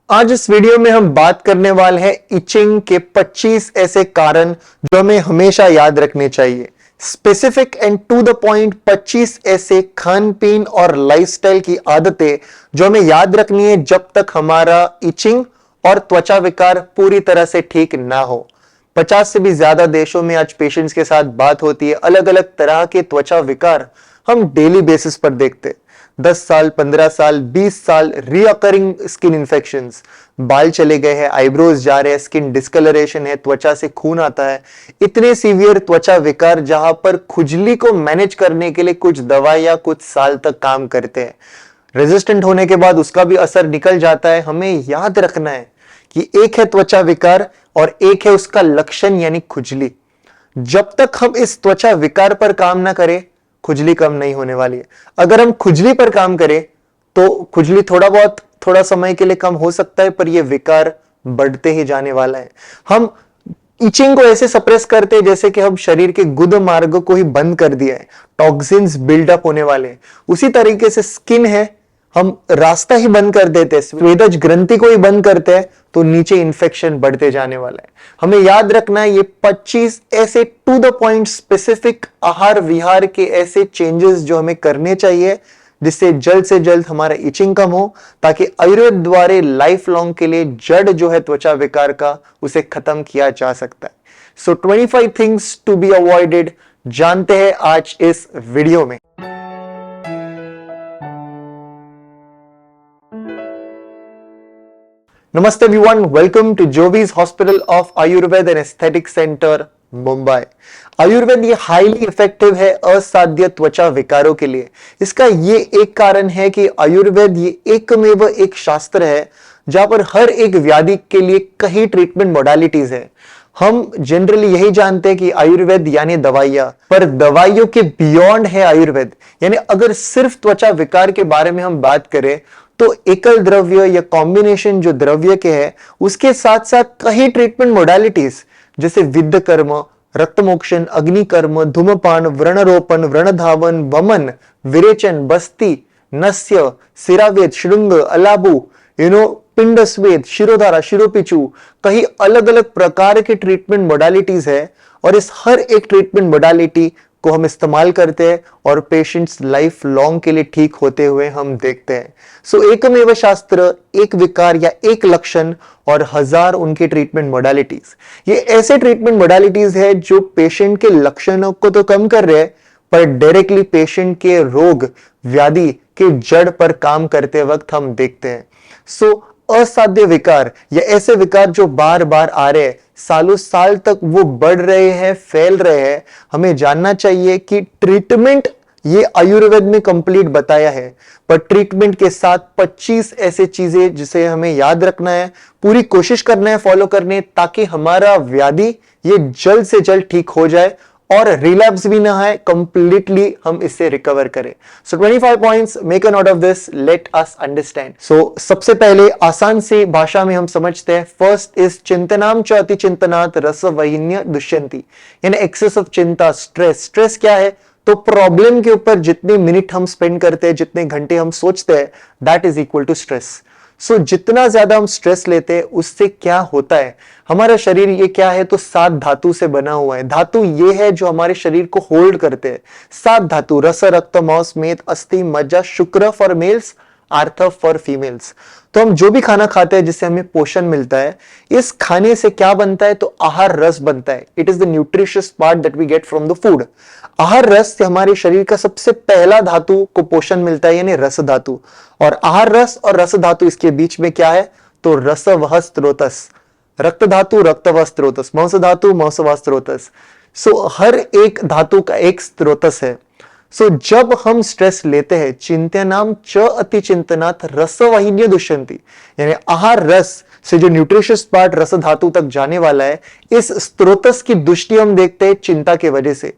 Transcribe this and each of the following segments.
आज इस वीडियो में हम बात करने वाले हैं इचिंग के 25 ऐसे कारण जो हमें हमेशा याद रखने चाहिए। Specific and to the point 25 ऐसे खान पीन और लाइफस्टाइल की आदतें जो हमें याद रखनी है जब तक हमारा इचिंग और त्वचा विकार पूरी तरह से ठीक ना हो। 50 से भी ज्यादा देशों में आज पेशेंट्स के साथ बात होती है। अलग अलग तरह के त्वचा विकार हम डेली बेसिस पर देखते हैं। 10 साल, 15 साल, 20 साल रीअकरिंग स्किन इंफेक्शंस, बाल चले गए हैं, आईब्रोज जा रहे हैं, स्किन डिस्कलरेशन है, त्वचा से खून आता है। इतने सीवियर त्वचा विकार जहां पर खुजली को मैनेज करने के लिए कुछ दवाइयां कुछ साल तक काम करते हैं। रेजिस्टेंट होने के बाद उसका भी असर निकल जाता है। हमें याद रखना है कि एक है त्वचा विकार और एक है उसका लक्षण यानी खुजली। जब तक हम इस त्वचा विकार पर काम ना करें, खुजली कम नहीं होने वाली है। अगर हम खुजली पर काम करें तो खुजली थोड़ा समय के लिए कम हो सकता है, पर यह विकार बढ़ते ही जाने वाला है। हम इचिंग को ऐसे सप्रेस करते हैं जैसे कि हम शरीर के गुद मार्ग को ही बंद कर दिया है, टॉक्सिन्स बिल्डअप होने वाले हैं। उसी तरीके से स्किन है, हम रास्ता ही बंद कर देते हैं, स्वेदज ग्रंथि को ही बंद करते हैं तो नीचे इंफेक्शन बढ़ते जाने वाला है। हमें याद रखना है ये 25 ऐसे टू द पॉइंट स्पेसिफिक आहार विहार के ऐसे चेंजेस जो हमें करने चाहिए जिससे जल्द से जल्द हमारा इचिंग कम हो, ताकि आयुर्वेद द्वारा लाइफ लॉन्ग के लिए जड़ जो है त्वचा विकार का उसे खत्म किया जा सकता है। सो 25 थिंग्स टू बी अवॉइडेड जानते हैं आज इस वीडियो में। Namaste everyone, welcome to Jovi's Hospital of Ayurveda and Aesthetic Center, Mumbai. Ayurveda ये हाईली इफेक्टिव है असाध्य त्वचा विकारों के लिए। इसका ये एक कारण है कि आयुर्वेद ये एकमेव एक शास्त्र है जहां पर हर एक व्याधि के लिए कई ट्रीटमेंट मोडालिटीज है। हम जनरली यही जानते हैं कि आयुर्वेद यानी दवाइयां, पर दवाइयों के बियॉन्ड है आयुर्वेद। यानी अगर सिर्फ त्वचा विकार के बारे में हम बात करें तो एकल द्रव्य या कॉम्बिनेशन जो द्रव्य के है उसके साथ साथ कई ट्रीटमेंट मोडालिटीज जैसे विद्ध कर्म, रक्तमोक्षण, अग्निकर्म, धूमपान, व्रणरोपण, व्रणधावन, वमन, विरेचन, बस्ती, नस्य, सिरावेद, श्रृंग, अलाबू, पिंड स्वेद, शिरोधारा, शिरोपिचू, कई अलग अलग प्रकार के ट्रीटमेंट मोडालिटीज है और इस हर एक ट्रीटमेंट मोडालिटी को हम इस्तेमाल करते हैं और पेशेंट्स लाइफ लॉन्ग के लिए ठीक होते हुए हम देखते हैं। सो एकमेव शास्त्र, एक विकार या एक लक्षण और हजार उनके ट्रीटमेंट मोडालिटीज। ये ऐसे ट्रीटमेंट मोडालिटीज है जो पेशेंट के लक्षणों को तो कम कर रहे हैं पर डायरेक्टली पेशेंट के रोग व्याधि के जड़ पर काम करते वक्त हम देखते हैं। सो असाध्य विकार या ऐसे विकार जो बार बार आ रहे हैं, सालों साल तक वो बढ़ रहे हैं, फैल रहे हैं, हमें जानना चाहिए कि ट्रीटमेंट ये आयुर्वेद में कंप्लीट बताया है, पर ट्रीटमेंट के साथ 25 ऐसे चीजें जिसे हमें याद रखना है, पूरी कोशिश करना है फॉलो करने, ताकि हमारा व्याधि ये जल्द से जल्द ठीक हो जाए और रिलैप्स भी ना है, कंप्लीटली हम इससे रिकवर करें। So 25 points, make a note of this, let us understand. So सबसे पहले आसान से भाषा में हम समझते हैं। फर्स्ट इज चिंतनाम च अति चिंतनात् रसवहिन्य दुष्यंती, यानी एक्सेस ऑफ चिंता, स्ट्रेस। स्ट्रेस क्या है? तो प्रॉब्लम के ऊपर जितने मिनट हम स्पेंड करते हैं, जितने घंटे हम सोचते हैं, that is equal to stress. So जितना ज्यादा हम स्ट्रेस लेते हैं उससे क्या होता है, हमारा शरीर ये क्या है? तो 7 धातु से बना हुआ है। धातु ये है जो हमारे शरीर को होल्ड करते हैं। 7 धातु, रस, रक्त, मांस, मेद, अस्थि, मज्जा, शुक्र फॉर मेल्स, आर्थ फॉर फीमेल्स। तो हम जो भी खाना खाते हैं जिससे हमें पोषण मिलता है, इस खाने से क्या बनता है? तो आहार रस बनता है। It is the nutritious part that we get from the food. आहार रस से हमारे शरीर का सबसे पहला धातु को पोषण मिलता है, यानी रस धातु। और आहार रस और रस धातु इसके बीच में क्या है? तो रस वह स्त्रोतस। रक्त धातु रक्त व स्त्रोतस, मांस धातु मांस व स्त्रोतस। सो हर एक धातु का एक स्त्रोतस है। सो जब हम स्ट्रेस लेते हैं, चिंतनाम च अति चिंतनात् रसवहिन्य दुष्यंती, यानी आहार रस से जो न्यूट्रिशियस पार्ट रस धातु तक जाने वाला है, इस स्त्रोतस की दुष्टि हम देखते हैं चिंता के वजह से।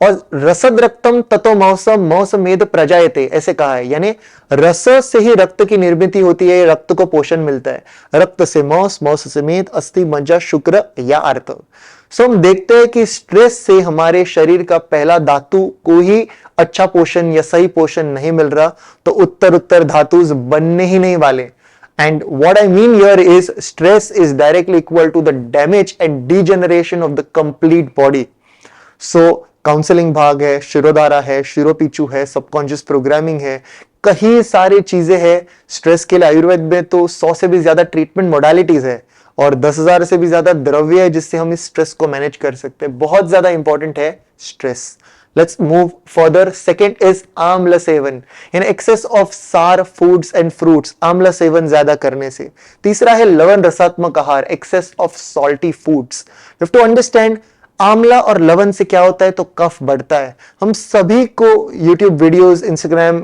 और रसद रक्तम ततो मांसम मांस मेद प्रजायते, ऐसे कहा है, यानी रस से ही रक्त की निर्मित होती है, रक्त को पोषण मिलता है। रक्त से मांस, मांस से मेद, अस्थि, मज्जा, शुक्र या आर्त। सो हम देखते हैं कि स्ट्रेस से हमारे शरीर का पहला धातु को ही अच्छा पोषण या सही पोषण नहीं मिल रहा, तो उत्तर धातु बनने ही नहीं वाले। And what I mean here is stress is directly equal to the damage and degeneration of the complete body. So counselling भाग है, शिरोधारा है, शिरोपीछू है, सबकॉन्शियस प्रोग्रामिंग है, कई सारी चीजें हैं स्ट्रेस के लिए। आयुर्वेद में तो 100 से भी ज्यादा ट्रीटमेंट मोडालिटीज है और 10,000 से भी ज्यादा द्रव्य है जिससे हम इस स्ट्रेस को मैनेज कर सकते हैं। बहुत ज्यादा इंपॉर्टेंट है stress. Let's move further. Second is आम्ल सेवन, यानी excess of sour foods and fruits, आम्ल सेवन ज्यादा करने से। तीसरा है लवण रसात्मक आहार, excess of salty foods. You have to understand आंवला और लवण से क्या होता है, तो कफ बढ़ता है। हम सभी को YouTube वीडियोस, Instagram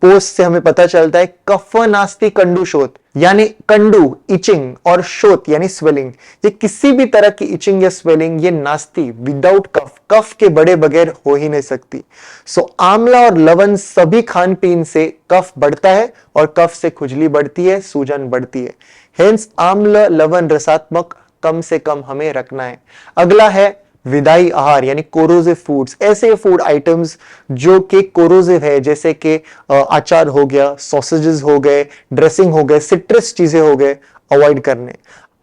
पोस्ट से हमें पता चलता है कफ नास्ति कंडू शोथ, यानी कंडू इचिंग और शोथ यानी स्वेलिंग। ये किसी भी तरह की इचिंग या स्वेलिंग ये नास्ति विदाउट कफ, कफ के बड़े बगैर हो ही नहीं सकती। सो आंवला और लवण सभी खान पीन से कफ बढ़ता है और कफ से खुजली बढ़ती है, सूजन बढ़ती है। हेंस आम्ल लवण रसात्मक कम से कम हमें रखना है। अगला है विदाई आहार यानी कोरोसिव फूड्स, ऐसे फूड आइटम्स जो कि कोरोसिव है, जैसे कि अचार हो गया, सॉसेजेस हो गए, ड्रेसिंग हो गए, सिट्रस चीजें हो गए, अवॉइड करने।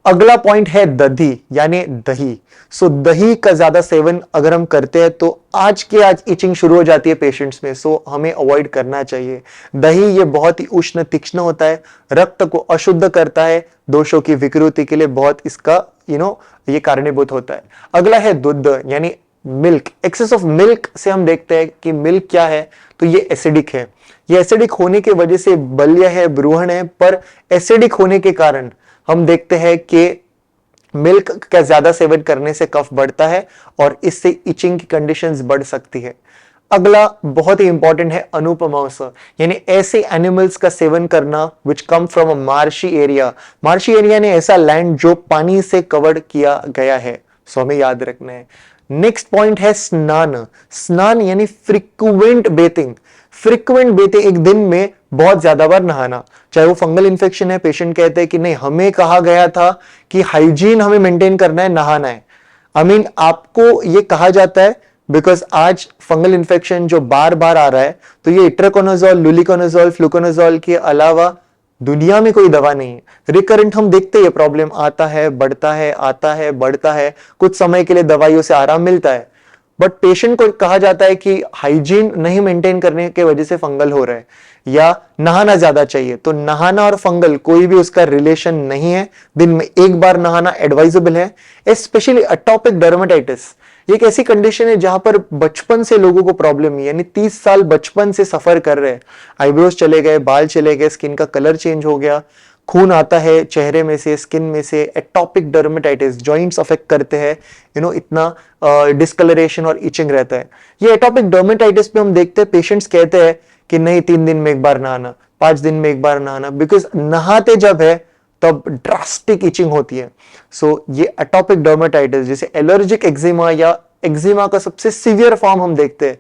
अगला पॉइंट है दधी यानी दही। सो दही का ज्यादा सेवन अगर हम करते हैं तो आज इचिंग शुरू हो जाती है पेशेंट्स में, सो हमें अवॉइड करना चाहिए। दही ये बहुत ही उष्ण तीक्ष्ण होता है, रक्त को अशुद्ध करता है, दोषों की विकृति के लिए बहुत इसका ये कारणीभूत होता है। अगला है दूध यानी मिल्क। एक्सेस ऑफ मिल्क से हम देखते हैं कि मिल्क क्या है, तो ये एसिडिक है। ये एसिडिक होने की वजह से बल्य है, ब्रूहण है, पर एसिडिक होने के कारण हम देखते हैं कि मिल्क का ज्यादा सेवन करने से कफ बढ़ता है और इससे इचिंग की कंडीशंस बढ़ सकती है। अगला बहुत ही इंपॉर्टेंट है अनुपमांस, यानी ऐसे एनिमल्स का सेवन करना which come from a marshy area. Marshy area ने ऐसा लैंड जो पानी से कवर्ड किया गया है, सो हमें याद रखना है। नेक्स्ट पॉइंट है स्नान। स्नान यानी फ्रीक्वेंट बेथिंग। फ्रीक्वेंट बेथिंग, एक दिन में बहुत ज्यादा बार नहाना। चाहे वो फंगल इन्फेक्शन है, पेशेंट कहते हैं कि नहीं हमें कहा गया था कि हाइजीन हमें मेंटेन करना है, नहाना है। आपको ये कहा जाता है बिकॉज आज फंगल इन्फेक्शन जो बार बार आ रहा है, तो ये इट्राकोनाजोल, लुलिकोनाजोल, फ्लूकोनाजोल के अलावा दुनिया में कोई दवा नहीं है। रिकरेंट हम देखते हैं, प्रॉब्लम आता है, बढ़ता है, आता है, बढ़ता है, कुछ समय के लिए दवाइयों से आराम मिलता है, बट पेशेंट को कहा जाता है कि हाइजीन नहीं मेंटेन करने की वजह से फंगल हो रहा है या नहाना ज्यादा चाहिए। तो नहाना और फंगल कोई भी उसका रिलेशन नहीं है, दिन में एक बार नहाना एडवाइजेबल है। स्पेशली एटोपिक डर्मेटाइटिस, एक ऐसी कंडीशन है जहां पर बचपन से लोगों को प्रॉब्लम है, यानी 30 साल बचपन से सफर कर रहे हैं। आईब्रोज चले गए, बाल चले गए, स्किन का कलर चेंज हो गया, खून आता है चेहरे में से, स्किन में से। एटोपिक डर्मेटाइटिस, जॉइंट्स अफेक्ट करते हैं, इतना डिस्कलरेशन और इचिंग रहता है। ये एटोपिक डर्मेटाइटिस पे हम देखते हैं पेशेंट्स कहते हैं कि नहीं 3 दिन में एक बार नहाना, 5 दिन में एक बार नहाना, बिकॉज नहाते जब है तब ड्रास्टिक इचिंग होती है। सो ये एटोपिक डर्मेटाइटिस, जैसे एलर्जिक एक्जिमा या एक्जिमा का सबसे सीवियर फॉर्म हम देखते हैं।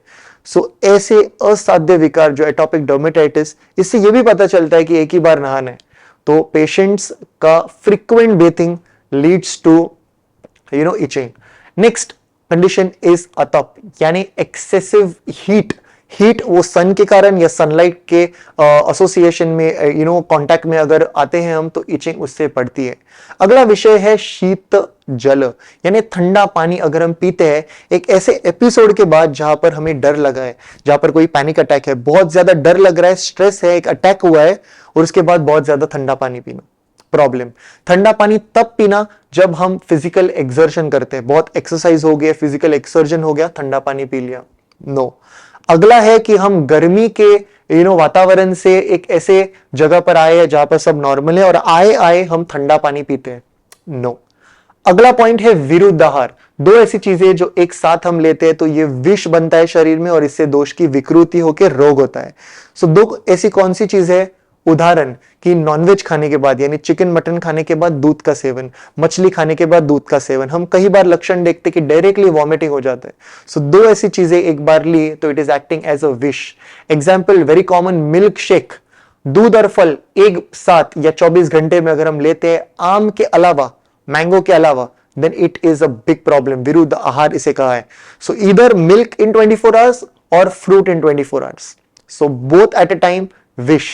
सो ऐसे असाध्य विकार जो एटोपिक डर्मेटाइटिस, इससे ये भी पता चलता है कि एक ही बार नहाना है। तो पेशेंट्स का frequent bathing leads to itching. Next condition is अतप यानी एक्सेसिव हीट। हीट वो सन के कारण या सनलाइट के एसोसिएशन में कांटेक्ट में अगर आते हैं हम, तो इचिंग उससे बढ़ती है। अगला विषय है शीत जल यानी ठंडा पानी अगर हम पीते हैं एक ऐसे एपिसोड के बाद जहां पर हमें डर लगा है, जहां पर कोई पैनिक अटैक है, बहुत ज्यादा डर लग रहा है, स्ट्रेस है, एक अटैक हुआ है, और उसके बाद बहुत ज्यादा ठंडा पानी पीना प्रॉब्लम। ठंडा पानी तब पीना जब हम फिजिकल एक्सर्शन करते हैं, बहुत एक्सरसाइज हो गया, फिजिकल एक्सर्जन हो गया, ठंडा पानी पी लिया, नो। अगला है कि हम गर्मी के वातावरण से एक ऐसे जगह पर आए हैं जहां पर सब नॉर्मल है और आए हम ठंडा पानी पीते हैं, नो। अगला पॉइंट है विरुद्ध आहार। दो ऐसी चीजें जो एक साथ हम लेते हैं तो ये विष बनता है शरीर में और इससे दोष की विकृति होकर रोग होता है। सो दो ऐसी कौन सी चीज है, उदाहरण कि नॉनवेज खाने के बाद यानी चिकन मटन खाने के बाद दूध का सेवन, मछली खाने के बाद दूध का सेवन, हम कई बार लक्षण देखते कि डायरेक्टली वॉमिटिंग हो जाता है। सो दो ऐसी चीजें एक बार ली तो it is acting as a विश। Example very common, milkshake, दूध और फल एक साथ या 24 घंटे में अगर हम लेते हैं आम के अलावा, मैंगो के अलावा, then it is a big problem। विरुद्ध आहार इसे कहा है। So either milk in 24 hours or fruit in 24 hours। So both at a time, wish।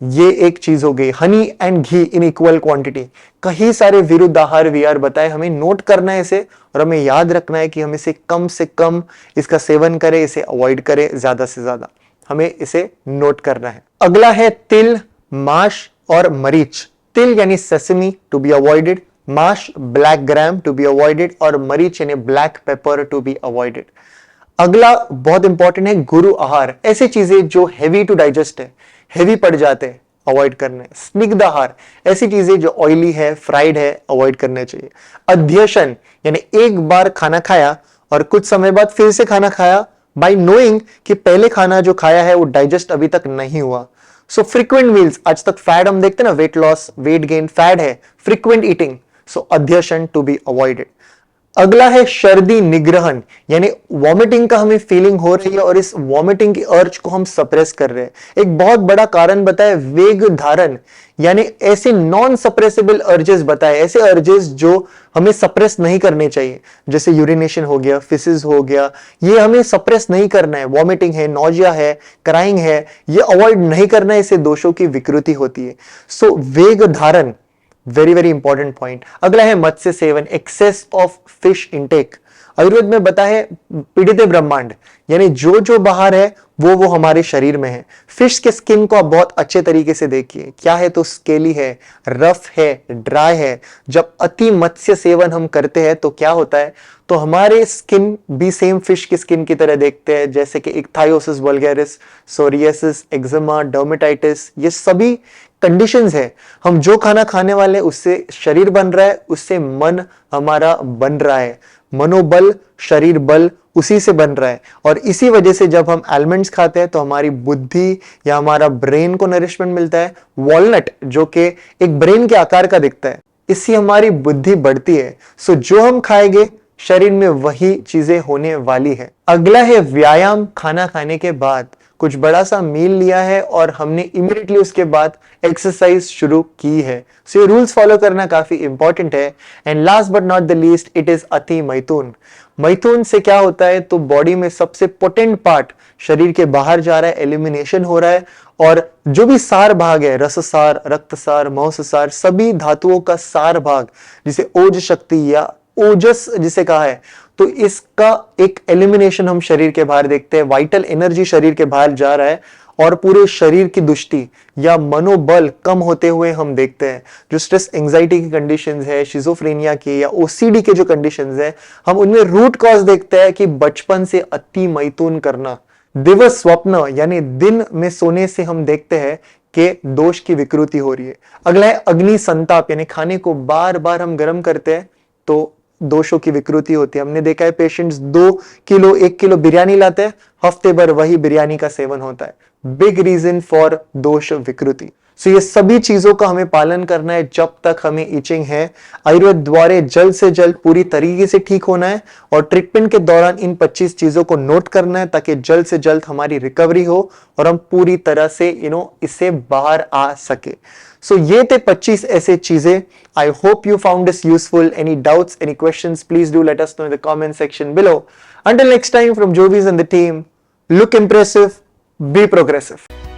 ये एक चीज हो गई। Honey and ghee in equal quantity, कई सारे विरुद्ध आहार विहार बताए, हमें नोट करना है इसे और हमें याद रखना है कि हम इसे कम से कम इसका सेवन करें, इसे अवॉइड करें, ज्यादा से ज्यादा हमें इसे नोट करना है। अगला है तिल, माश और मरीच। तिल यानी सेसमी टू बी अवॉइडेड, माश black gram to be avoided और मरीच यानी black pepper to be avoided. अगला बहुत इंपॉर्टेंट है गुरु आहार, ऐसी चीजें जो हैवी टू डाइजेस्ट है, हैवी पड़ जाते हैं, अवॉइड करने। स्निग्ध आहार, ऐसी चीजें जो ऑयली है, फ्राइड है, अवॉइड करने चाहिए। अध्यशन यानी एक बार खाना खाया और कुछ समय बाद फिर से खाना खाया, बाय नोइंग कि पहले खाना जो खाया है वो डाइजेस्ट अभी तक नहीं हुआ। सो फ्रीक्वेंट मील्स, आज तक फैड हम देखते हैं ना, weight loss, weight gain, fad है, फ्रीक्वेंट ईटिंग, सो अध्यशन टू बी अवॉइडेड। अगला है शर्दी निग्रहण, यानी वॉमिटिंग का हमें फीलिंग हो रही है और इस वॉमिटिंग की अर्ज को हम सप्रेस कर रहे हैं। एक बहुत बड़ा कारण बताए वेग धारण, यानी ऐसे नॉन सप्रेसेबल अर्जेस बताए, ऐसे अर्जेस जो हमें सप्रेस नहीं करने चाहिए, जैसे यूरिनेशन हो गया, फिसिस हो गया, ये हमें सप्रेस नहीं करना है। वॉमिटिंग है, नोजिया है, क्राइंग है, ये अवॉइड नहीं करना है, इससे दोषों की विकृति होती है। सो वेग धारण, वेरी वेरी इंपॉर्टेंट पॉइंट। अगला है मत्स्य सेवन, excess of fish intake. Ayurveda में बता है पीड़ित ब्रह्मांड, यानी जो जो बाहर है वो हमारे शरीर में है। फिश के स्किन को आप बहुत अच्छे तरीके से देखिए, क्या है तो स्केली है, रफ है, ड्राई है। जब अति मत्स्य सेवन हम करते हैं तो क्या होता है, तो हमारे स्किन भी सेम फिश की स्किन की तरह देखते हैं, जैसे कि इक्थायोसिस वल्गैरिस, सोरियासिस, एक्जिमा, डर्मेटाइटिस, ये सभी कंडीशंस है। हम जो खाना खाने वाले उससे शरीर बन रहा है, उससे मन हमारा बन रहा है। मनोबल, शरीर बल उसी से बन रहा है। और इसी वजह से जब हम एलमंड्स खाते हैं तो हमारी बुद्धि या हमारा ब्रेन को नरिशमेंट मिलता है। वॉलनट जो कि एक ब्रेन के आकार का दिखता है, इससे हमारी बुद्धि बढ़ती है। सो जो हम खाएंगे शरीर में वही चीजें होने वाली है। अगला है व्यायाम, खाना खाने के बाद कुछ बड़ा सा मील लिया है और हमने इमीडिएटली उसके बाद एक्सरसाइज शुरू की है। सो ये रूल्स फॉलो करना काफी इंपॉर्टेंट है। And last but not the least, it is अति मैथुन। मैथुन से क्या होता है, तो बॉडी में सबसे पोटेंट पार्ट शरीर के बाहर जा रहा है, एलिमिनेशन हो रहा है और जो भी सार भाग है, रससार, रक्तसार, मांससार, सभी धातुओं का सार भाग, जिसे ओज शक्ति या ओजस जिसे कहा है, तो इसका एक एलिमिनेशन हम शरीर के बाहर देखते हैं। वाइटल एनर्जी शरीर के बाहर जा रहा है और पूरे शरीर की दुष्टि या मनोबल कम होते हुए हम देखते हैं। जो स्ट्रेस एंजाइटी की कंडीशंस है, शिजोफ्रेनिया की या ओसीडी के जो कंडीशंस है, हम उनमें रूट कॉज देखते हैं कि बचपन से अति मैथुन करना, दिवस स्वप्न यानी दिन में सोने से हम देखते हैं कि दोष की विकृति हो रही है। अगला है अग्नि संताप, यानी खाने को बार बार हम गर्म करते हैं तो दोषों की विकृति होती है। हमने देखा है पेशेंट्स 2 किलो 1 किलो बिरयानी लाते हैं, हफ्ते भर वही बिरयानी का सेवन होता है। बिग रीजन फॉर दोष विकृति। सो ये सभी चीजों का हमें पालन करना है जब तक हमें इचिंग है। आयुर्वेद द्वारा जल्द से जल्द पूरी तरीके से ठीक होना है और ट्रीटमेंट के दौरान इन 25 चीजों को नोट करना है ताकि जल्द से जल्द हमारी रिकवरी हो और हम पूरी तरह से इससे बाहर आ सके। सो ये थे 25 ऐसे चीजें। I hope you found this useful. Any doubts, any questions, please do let us know in the comment section below. Until next time, from Jovis and the team, look impressive, be progressive.